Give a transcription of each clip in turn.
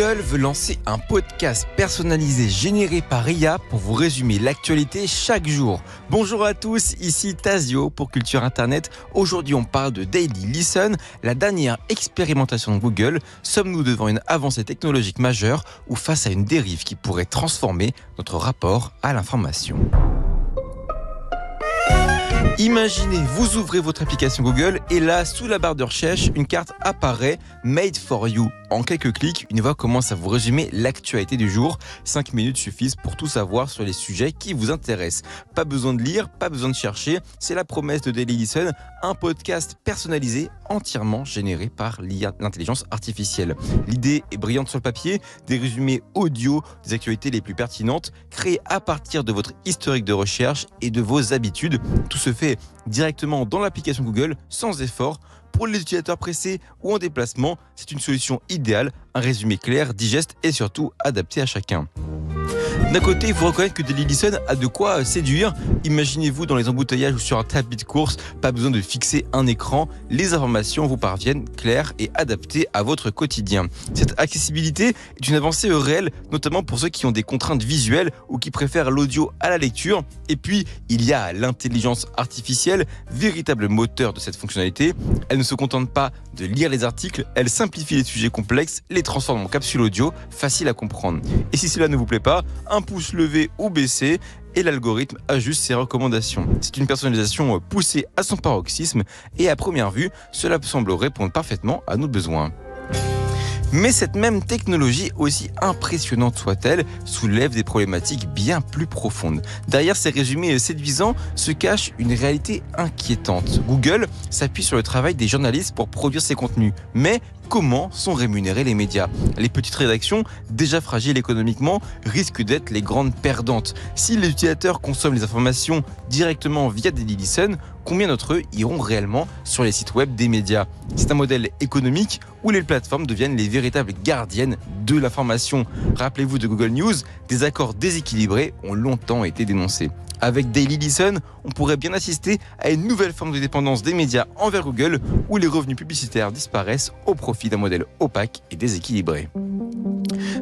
Google veut lancer un podcast personnalisé généré par IA pour vous résumer l'actualité chaque jour. Bonjour à tous, ici Tazio pour Culture Internet. Aujourd'hui on parle de Daily Listen, la dernière expérimentation de Google. Sommes-nous devant une avancée technologique majeure ou face à une dérive qui pourrait transformer notre rapport à l'information ? Imaginez, vous ouvrez votre application Google et là, sous la barre de recherche, une carte apparaît « Made for you ». En quelques clics, une voix commence à vous résumer l'actualité du jour. 5 minutes suffisent pour tout savoir sur les sujets qui vous intéressent. Pas besoin de lire, pas besoin de chercher. C'est la promesse de Daily Listen, un podcast personnalisé entièrement généré par l'IA, l'intelligence artificielle. L'idée est brillante sur le papier, des résumés audio des actualités les plus pertinentes, créés à partir de votre historique de recherche et de vos habitudes. Tout se fait directement dans l'application Google, sans effort. Pour les utilisateurs pressés ou en déplacement, c'est une solution idéale, un résumé clair, digeste et surtout adapté à chacun. D'un côté, il faut reconnaître que Daily Listen a de quoi séduire. Imaginez-vous dans les embouteillages ou sur un tapis de course, pas besoin de fixer un écran. Les informations vous parviennent claires et adaptées à votre quotidien. Cette accessibilité est une avancée réelle, notamment pour ceux qui ont des contraintes visuelles ou qui préfèrent l'audio à la lecture. Et puis, il y a l'intelligence artificielle, véritable moteur de cette fonctionnalité. Elle ne se contente pas de lire les articles, elle simplifie les sujets complexes, les transforme en capsules audio, faciles à comprendre. Et si cela ne vous plaît pas, un pouce levé ou baissé et l'algorithme ajuste ses recommandations. C'est une personnalisation poussée à son paroxysme et à première vue, cela semble répondre parfaitement à nos besoins. Mais cette même technologie, aussi impressionnante soit-elle, soulève des problématiques bien plus profondes. Derrière ces résumés séduisants se cache une réalité inquiétante. Google s'appuie sur le travail des journalistes pour produire ces contenus. Mais comment sont rémunérés les médias ? Les petites rédactions, déjà fragiles économiquement, risquent d'être les grandes perdantes. Si les utilisateurs consomment les informations directement via Daily Listen, combien d'entre eux iront réellement sur les sites web des médias ? C'est un modèle économique où les plateformes deviennent les véritables gardiennes de l'information. Rappelez-vous de Google News, des accords déséquilibrés ont longtemps été dénoncés. Avec Daily Listen, on pourrait bien assister à une nouvelle forme de dépendance des médias envers Google où les revenus publicitaires disparaissent au profit d'un modèle opaque et déséquilibré.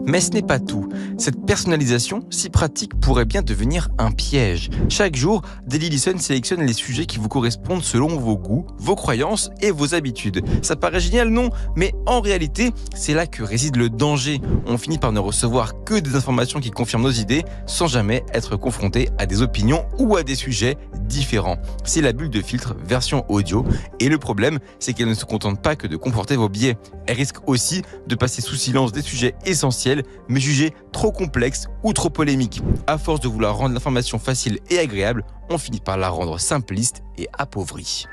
Mais ce n'est pas tout. Cette personnalisation si pratique pourrait bien devenir un piège. Chaque jour, Daily Listen sélectionne les sujets qui vous correspondent selon vos goûts, vos croyances et vos habitudes. Ça paraît génial, non ? Mais en réalité, c'est là que réside le danger. On finit par ne recevoir que des informations qui confirment nos idées sans jamais être confronté à des opinions ou à des sujets différents. C'est la bulle de filtre version audio. Et le problème, c'est qu'elle ne se contente pas que de conforter vos biais. Elle risque aussi de passer sous silence des sujets essentiels, mais jugés trop complexes ou trop polémiques. À force de vouloir rendre l'information facile et agréable, on finit par la rendre simpliste et appauvrie.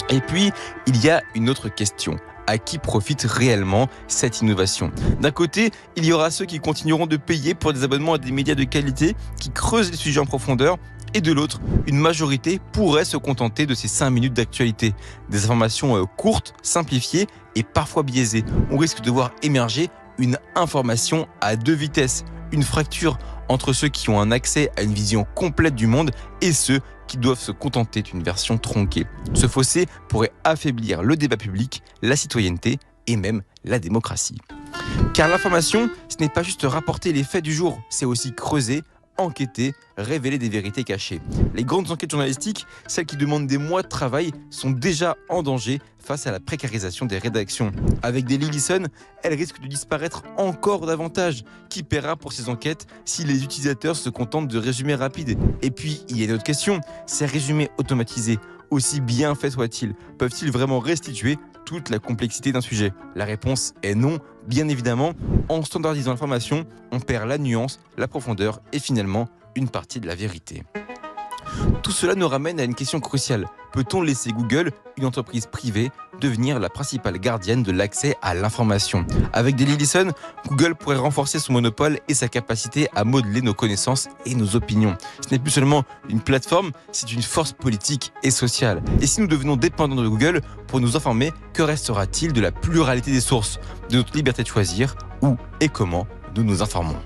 Et puis, il y a une autre question. À qui profite réellement cette innovation ? D'un côté, il y aura ceux qui continueront de payer pour des abonnements à des médias de qualité qui creusent les sujets en profondeur. Et de l'autre, une majorité pourrait se contenter de ces 5 minutes d'actualité. Des informations courtes, simplifiées et parfois biaisées. On risque de voir émerger une information à 2 vitesses. Une fracture entre ceux qui ont un accès à une vision complète du monde et ceux qui doivent se contenter d'une version tronquée. Ce fossé pourrait affaiblir le débat public, la citoyenneté et même la démocratie. Car l'information, ce n'est pas juste rapporter les faits du jour, c'est aussi creuser, enquêter, révéler des vérités cachées. Les grandes enquêtes journalistiques, celles qui demandent des mois de travail, sont déjà en danger face à la précarisation des rédactions. Avec Daily Listen, elles risquent de disparaître encore davantage. Qui paiera pour ces enquêtes si les utilisateurs se contentent de résumés rapides ? Et puis, il y a une autre question, ces résumés automatisés, aussi bien faits soient-ils, peuvent-ils vraiment restituer toute la complexité d'un sujet ? La réponse est non, bien évidemment. En standardisant l'information, on perd la nuance, la profondeur et finalement une partie de la vérité. Tout cela nous ramène à une question cruciale. Peut-on laisser Google, une entreprise privée, devenir la principale gardienne de l'accès à l'information ? Avec Daily Listen, Google pourrait renforcer son monopole et sa capacité à modeler nos connaissances et nos opinions. Ce n'est plus seulement une plateforme, c'est une force politique et sociale. Et si nous devenons dépendants de Google pour nous informer, que restera-t-il de la pluralité des sources, de notre liberté de choisir où et comment nous nous informons ?